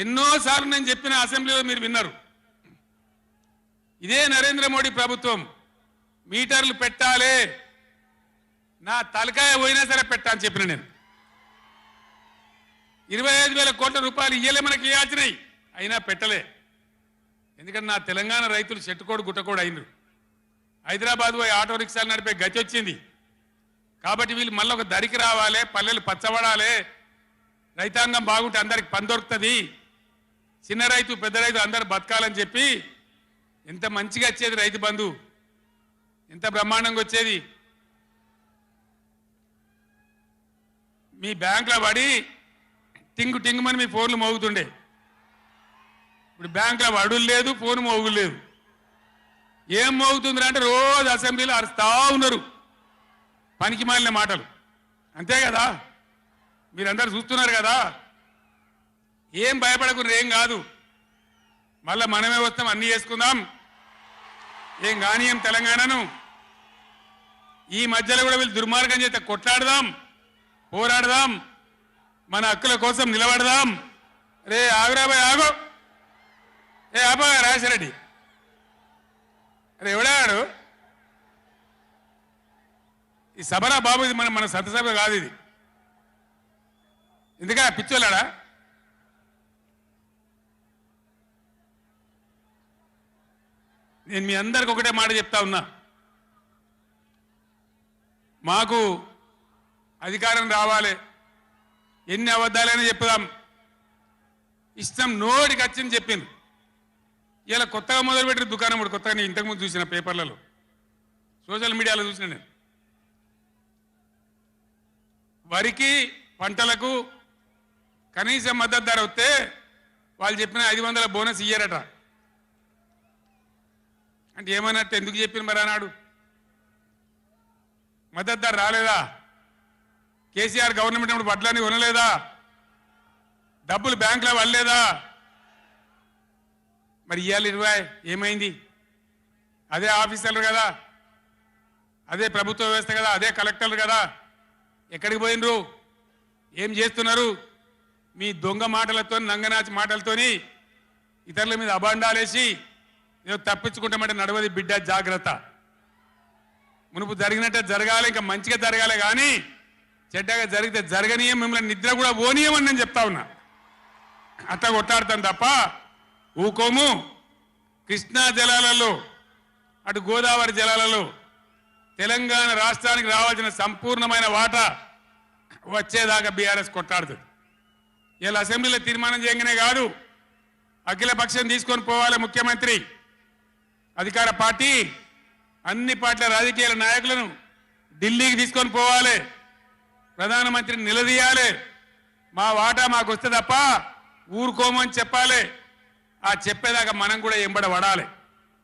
ఎన్నోసార్లు నేను చెప్పిన అసెంబ్లీలో మీరు విన్నారు. ఇదే నరేంద్ర మోడీ ప్రభుత్వం మీటర్లు పెట్టాలి, నా తలకాయ పోయినా సరే పెట్టా అని చెప్పిన నేను. 25,000 కోట్ల రూపాయలు ఇయ్యలే మనకి ఇవ్వాల్సినాయి, అయినా పెట్టలే. ఎందుకంటే నా తెలంగాణ రైతులు చెట్టుకోడు గుట్టకోడు అయినరు. హైదరాబాద్ పోయి ఆటో రిక్షాలు నడిపే గతి వచ్చింది. కాబట్టి వీళ్ళు మళ్ళీ ఒక దరికి రావాలి, పల్లెలు పచ్చబడాలి, రైతాంగం బాగుంటే అందరికి పని దొరుకుతుంది, చిన్న రైతు పెద్ద రైతు అందరు బతకాలని చెప్పి ఎంత మంచిగా వచ్చేది రైతు బంధు, ఎంత బ్రహ్మాండంగా వచ్చేది. మీ బ్యాంకులో పడి టింగు టింగుమని మీ ఫోన్లు మోగుతుండే. ఇప్పుడు బ్యాంకులో వడులు లేదు, ఫోన్ మోగులు లేదు. ఏం మోగుతుంది అంటే రోజు అసెంబ్లీలో అరుస్తా ఉన్నారు పనికి మాలిన మాటలు. అంతే కదా, మీరందరూ చూస్తున్నారు కదా. ఏం భయపడకుండా ఏం కాదు, మళ్ళా మనమే వస్తాం, అన్నీ చేసుకుందాం, ఏం కానీయం తెలంగాణను. ఈ మధ్యలో కూడా వీళ్ళు దుర్మార్గం చేస్తే కొట్లాడదాం, పోరాడదాం, మన హక్కుల కోసం నిలబడదాం. రే ఆగురాబాయ్ ఆగో, ఏ ఆపా రాజశరెడ్డి, అరే ఎవడాడు ఈ సభరా బాబు, ఇది మన సభ కాదు ఇది. ఎందుక పిచ్చోళ్ళాడా? నేను మీ అందరికి ఒకటే మాట చెప్తా ఉన్నా, మాకు అధికారం రావాలి, ఎన్ని అబద్ధాలైనా చెప్పుదాం, ఇష్టం నోటికి వచ్చింది చెప్పింది. ఇలా కొత్తగా మొదలుపెట్టిన దుకాణం కూడా కొత్తగా నేను ఇంతకుముందు చూసిన పేపర్లలో, సోషల్ మీడియాలో చూసిన నేను. వరికి పంటలకు కనీస మద్దతు ధర వస్తే వాళ్ళు చెప్పిన 500 బోనస్ ఇయ్యారట. అంటే ఏమన్నట్టు, ఎందుకు చెప్పిన మరి అన్నాడు? మద్దతు ధర రాలేదా? కేసీఆర్ గవర్నమెంట్ అప్పుడు వడ్లని కొనలేదా? డబ్బులు బ్యాంకులో పడలేదా? మరి ఇవాళ 20 ఏమైంది? అదే ఆఫీసర్లు కదా, అదే ప్రభుత్వ వ్యవస్థ కదా, అదే కలెక్టర్లు కదా, ఎక్కడికి పోయినరు? ఏం చేస్తున్నారు? మీ దొంగ మాటలతో, నంగనాచి మాటలతోని ఇతరుల మీద అబాండాలేసి ఏదో తప్పించుకుంటామంటే నడవది బిడ్డ, జాగ్రత్త. మునుపు జరిగినట్టే జరగాలి, ఇంకా మంచిగా జరగాలి, కానీ చెడ్డగా జరిగితే జరగనీయం, మిమ్మల్ని నిద్ర కూడా ఓనీయమని నేను చెప్తా ఉన్నా. అట్లా కొట్లాడతాను తప్ప ఊకోము. కృష్ణా జలాలలో, అటు గోదావరి జలాలలో తెలంగాణ రాష్ట్రానికి రావాల్సిన సంపూర్ణమైన వాటా వచ్చేదాకా బీఆర్ఎస్ కొట్లాడుతుంది. ఇలా అసెంబ్లీలో తీర్మానం చేయగానే కాదు, అఖిల పక్షం తీసుకొని పోవాలి ముఖ్యమంత్రి, అధికార పార్టీ అన్ని పార్టీల రాజకీయ నాయకులను ఢిల్లీకి తీసుకొని పోవాలి, ప్రధానమంత్రిని నిలదీయాలి. మా వాటా మాకు వస్తే తప్ప ఊరుకోమని చెప్పాలి. ఆ చెప్పేదాకా మనం కూడా ఎంబడ పడాలి.